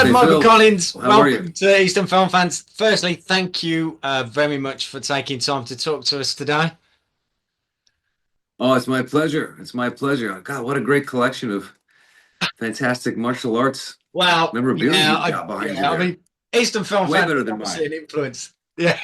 Hey Michael Phil, Collins. how are you? Welcome to Eastern Film Fans. Firstly, thank you very much for taking time to talk to us today. Oh, it's my pleasure. It's my pleasure. God, what a great collection of fantastic martial arts Well, memorabilia you've got behind you I there. mean, Eastern Film Way Fans better is than obviously mine. an influence. Yeah,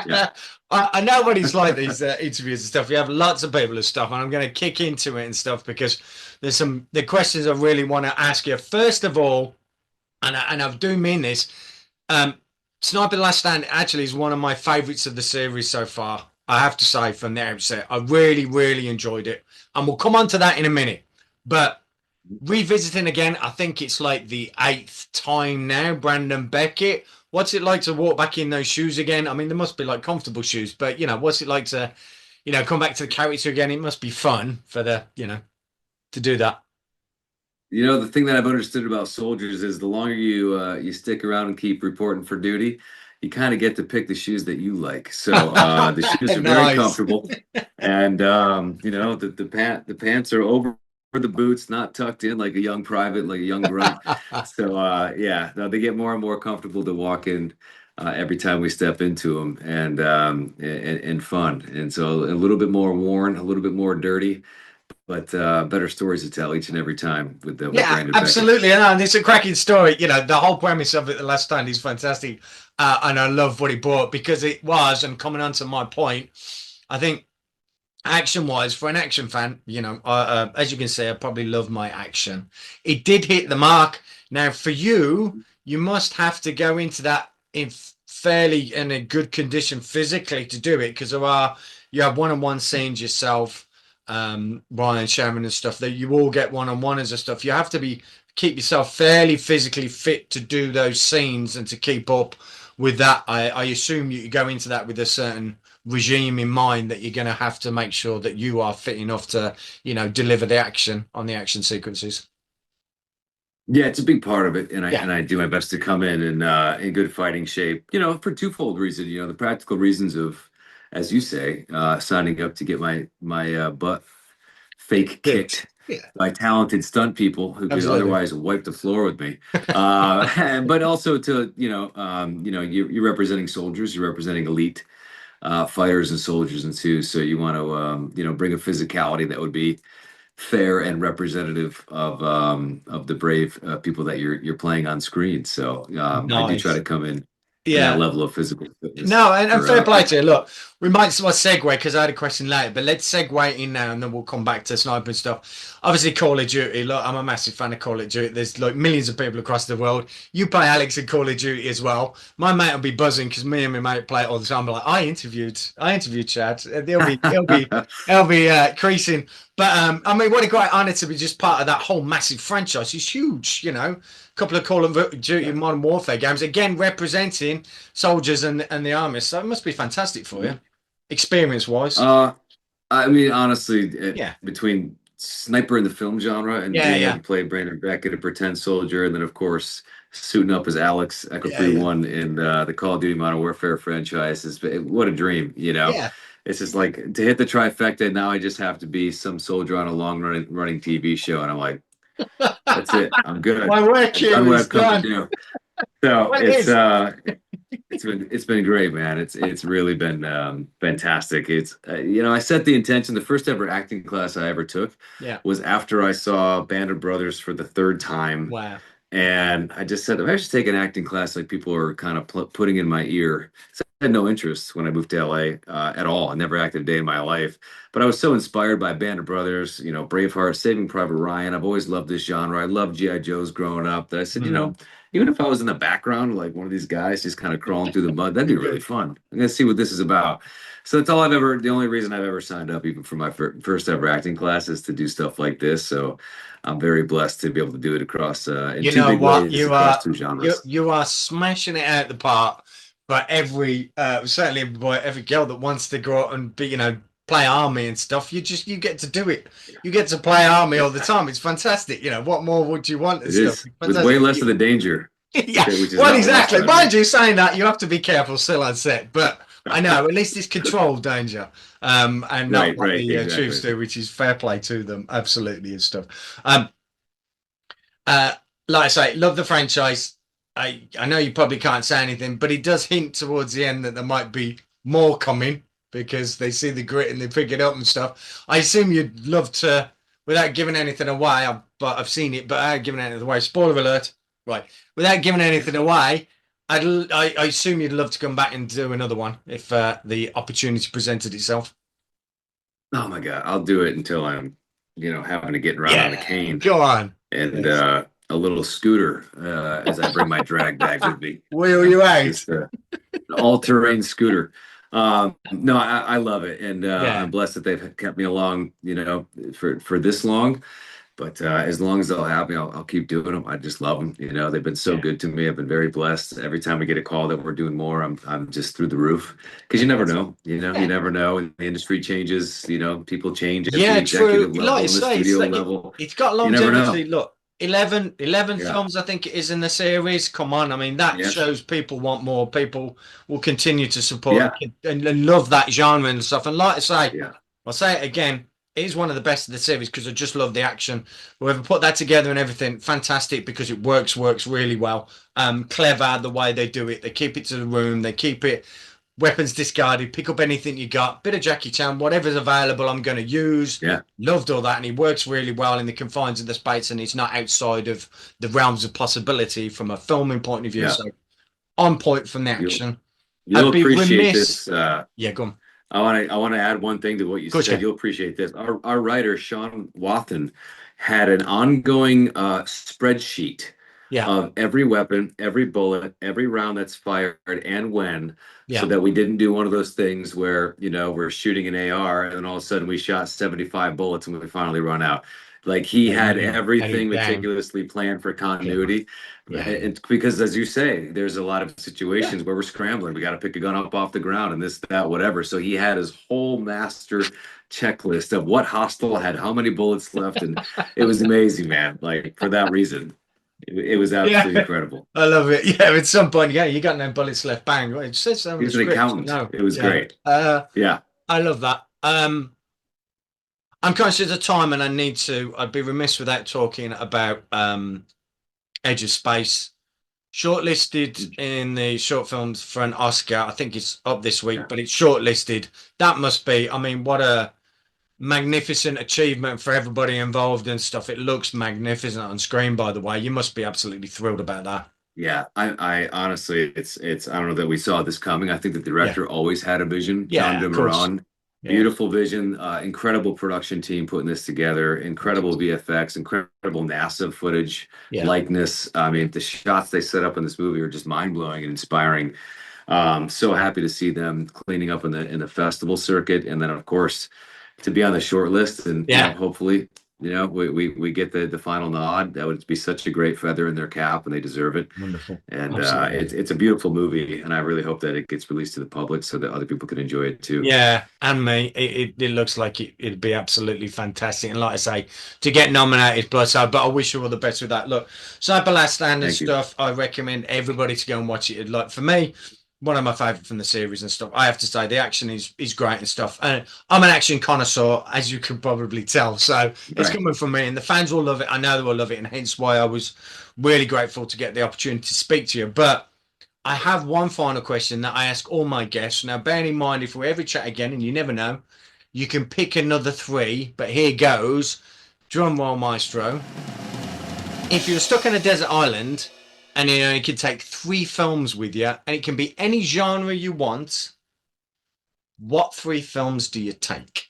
Yeah. I know what it's like these interviews and stuff. You have lots of people and stuff, and I'm going to kick into it and stuff because there's some the questions I really want to ask you. First of all, and I do mean this. Um, Sniper: The Last Stand actually is one of my favourites of the series so far. I have to say from the outset, I really, really enjoyed it, and we'll come on to that in a minute. But revisiting again, I think it's like the eighth time now. Brandon Beckett, what's it like to walk back in those shoes again? I mean, there must be like comfortable shoes, but what's it like to, come back to the character again? It must be fun for to do that. You know, the thing that I've understood about soldiers is the longer you stick around and keep reporting for duty, you kind of get to pick the shoes that you like. So the shoes are very Nice. comfortable, and the pants are over the boots, not tucked in like a young private, like a young grunt. So yeah, no, they get more and more comfortable to walk in every time we step into them, and fun. And so a little bit more worn, a little bit more dirty, but better stories to tell each and every time with Yeah, Brandon Beckett. absolutely. And it's a cracking story. The whole premise of it, The Last Stand, is fantastic. And I love what he brought because it was, and coming on to my point, I think action wise, for an action fan, as you can see, I probably love my action. It did hit the mark. Now, for you, you must have to go into that in fairly in a good condition physically to do it because you have one-on-one scenes yourself, Ryan Sherman and stuff that you all get one-on-one and stuff. You have to keep yourself fairly physically fit to do those scenes and to keep up with that. I assume you go into that with a certain regime in mind that you're going to have to make sure that you are fit enough to, deliver the action on the action sequences. Yeah, it's a big part of it, and I Yeah. and I do my best to come in good fighting shape. You know, for twofold reason. You know, the practical reasons of, as you say, signing up to get my butt fake Kicked. kicked Yeah, by talented stunt people who could absolutely. otherwise wipe the floor with me. But also to you're representing soldiers, you're representing elite fighters and soldiers and too. So you want to bring a physicality that would be fair and representative of the brave people that you're playing on screen. So I do try Nice. to come in that Yeah. level of physical fitness No, and for fair play to you. Look, we might well segue because I had a question later, but let's segue in now and then we'll come back to sniping stuff. Obviously, Call of Duty. Look, I'm a massive fan of Call of Duty. There's like millions of people across the world. You play Alex in Call of Duty as well. My mate will be buzzing because me and my mate play it all the time. But like, I interviewed Chad. He'll be creasing. But I mean, what a great honor to be just part of that whole massive franchise. It's huge, couple of Call of Duty yeah. Modern Warfare games, again representing soldiers and the army. So it must be fantastic for you, experience wise. Uh, I mean, honestly, Yeah, between sniper in the film genre and yeah, being able yeah, to play Brandon Beckett, a pretend soldier, and then of course suiting up as Alex Echo yeah, yeah, 31 in the Call of Duty Modern Warfare franchise is what a dream, you know. yeah. It's just like to hit the trifecta. Now I just have to be some soldier on a long running TV show, and I'm like, that's it. I'm good. My work I've here done what is I've come to done. do. So Well, it is. it's been great, man. It's really been fantastic. It's I set the intention. The first ever acting class I ever took Yeah. was after I saw Band of Brothers for the third time, Wow. and I just said, if I should take an acting class like people are kind of putting in my ear. So I had no interest when I moved to LA at all. I never acted a day in my life, but I was so inspired by Band of Brothers, Braveheart, Saving Private Ryan. I've always loved this genre. I loved GI Joes growing up. That I said, Mhm. even if I was in the background, like one of these guys just kind of crawling through the mud, that'd be really fun. I'm gonna see what this is about. So that's all I've ever. The only reason I've ever signed up, even for my first ever acting class, is to do stuff like this. So I'm very blessed to be able to do it across in You two know big what? ways You across are two you genres. you are smashing it out the park. But every certainly every boy, every girl that wants to go out and be, play army and stuff, you get to do it. You get to play army Yeah, all the time. It's fantastic. What more would you want and it stuff? is It's with way fantastic. less of the danger, Yeah, which is well, not lost exactly. on me. Mind you, saying that, you have to be careful still on set, but I know at least it's controlled danger, and not Right, what right, the troops exactly. do, which is fair play to them, absolutely and stuff. Um, uh, like I say, love the franchise. I know you probably can't say anything, but it does hint towards the end that there might be more coming because they see the grit and they pick it up and stuff. I assume you'd love to, without giving anything away. But I've seen it, but without giving anything away. Spoiler alert! Right, without giving anything away, I assume you'd love to come back and do another one if the opportunity presented itself. Oh my God, I'll do it until I'm, having to get around on a Yeah, cane go on. and Yes. a little scooter as I bring my drag bag with me. Wheel you out. Just an all-terrain scooter. No, I love it, and Yeah. I'm blessed that they've kept me along, for this long. But as long as they'll have me, I'll keep doing them. I just love them. They've been so Yeah. good to me. I've been very blessed. Every time we get a call that we're doing more, I'm just through the roof. Because you never know. You Yeah. never know. And the industry changes. People change at the Yeah, true. executive Like level I and the say, studio level. it's got You never longevity. know. Look, 11 Yeah, films, I think it is in the series. Come on. I mean, that yeah, shows people want more. People will continue to support yeah, and love that genre and stuff. And like I say, yeah, I'll say it again, it is one of the best of the series because I just love the action. Whoever put that together and everything, fantastic because it works really well. Clever the way they do it. They keep it to the room. They keep it weapons discarded, pick up anything you got, bit of Jackie Chan, whatever's available, I'm going to use. yeah, Loved all that, and he works really well in the confines of the space, and it's not outside of the realms of possibility from a filming point of view. yeah. So on point from the You'll action. you'll I'd be appreciate remiss. this. Yeah, go on. I want to add one thing to what you Coach said. Ken. You'll appreciate this. Our writer Sean Wathen had an ongoing spreadsheet Yeah, of every weapon, every bullet, every round that's fired, and when, so yeah. that we didn't do one of those things where we're shooting an AR and then all of a sudden we shot 75 bullets and we finally run out. Like he Edit had it everything down. meticulously planned for Yeah, continuity. yeah, And because, as you say, there's a lot of situations where we're scrambling. We got to pick a gun up off the ground and this, that, whatever. So he had his whole master checklist of what hostile had how many bullets left, and it was amazing, man. Like for that reason, it was yeah. absolutely incredible. I love it. Yeah, at some point, yeah, you got no bullets left. Bang. Right, it says so on the He's an script. accountant. No, It was yeah. great. Yeah, I love that. I'm conscious of time and I need to. I'd be remiss without talking about Edge of Space. Shortlisted in the short films for an Oscar. I think it's up this week, yeah, but it's shortlisted. That must be, I mean, what a magnificent achievement for everybody involved and stuff. It looks magnificent on screen, by the way. You must be absolutely thrilled about that. yeah. I honestly, it's. I don't know that we saw this coming. I think the Yeah. director always had a vision. John Yeah, of course. DeMoran, Yeah. beautiful vision, incredible production team putting this together, incredible VFX, incredible NASA footage, Yeah. likeness. I mean, the shots they set up in this movie are just mind blowing and inspiring. So happy to see them cleaning up in the festival circuit, and then of course to be on the short list, and Yeah. hopefully we get the final nod. That would be such a great feather in their cap, and they deserve it. Wonderful. And Absolutely. it's a beautiful movie, and I really hope that it gets released to the public so that other people can enjoy it too. Yeah, and me, it looks like it'd be absolutely fantastic. And like I say, to get nominated, plus, but I wish you all the best with that. Look, Cyber Last Stand and Thank you. stuff, I recommend everybody to go and watch it. Like for me, one of my favorite from the series and stuff. I have to say the action is great and stuff. And I'm an action connoisseur, as you can probably tell. So it's Right. coming from me, and the fans will love it. I know they will love it, and hence why I was really grateful to get the opportunity to speak to you. But I have one final question that I ask all my guests. Now, bearing in mind, if we ever chat again, and you never know, you can pick another three, but here goes. Drum roll, maestro. If you're stuck on a desert island and you could take three films with you, and it can be any genre you want, what three films do you take?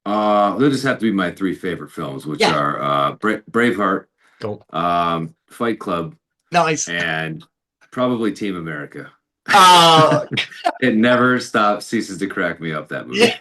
They'll just have to be my three favorite films, which Yeah, are Braveheart, cool. Fight Club, Nice. and probably Team America. Oh, It never stops, ceases to crack me up, that movie.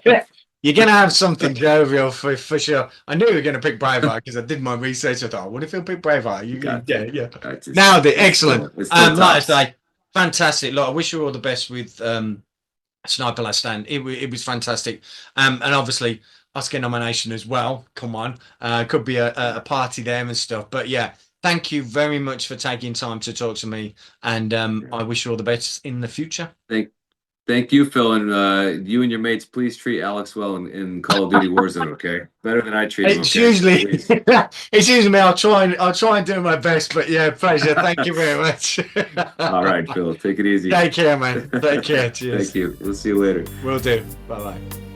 yeah. You're gonna have something jovial for sure. I knew you were gonna pick Braveheart because I did my research. I thought, what if he'll pick Braveheart? Got Yeah, to. yeah. It's Now the it's excellent. still it's still Like I tops. say, fantastic. Look, I wish you all the best with Sniper Last Stand. It was fantastic. And obviously Oscar nomination as well. Come on, could be a party there and stuff. But yeah, thank you very much for taking time to talk to me. And Yeah. I wish you all the best in the future. Thank Thank you, Phil, and you and your mates, please treat Alex well in Call of Duty Warzone, okay? Better than I treat him, It's okay? usually Please. it's usually me. I'll try and do my best. But yeah, pleasure. Thank you very much. All right, Phil, take it easy. Take care, man. Take care. Thank Cheers. you. We'll see you later. Will do. Bye bye.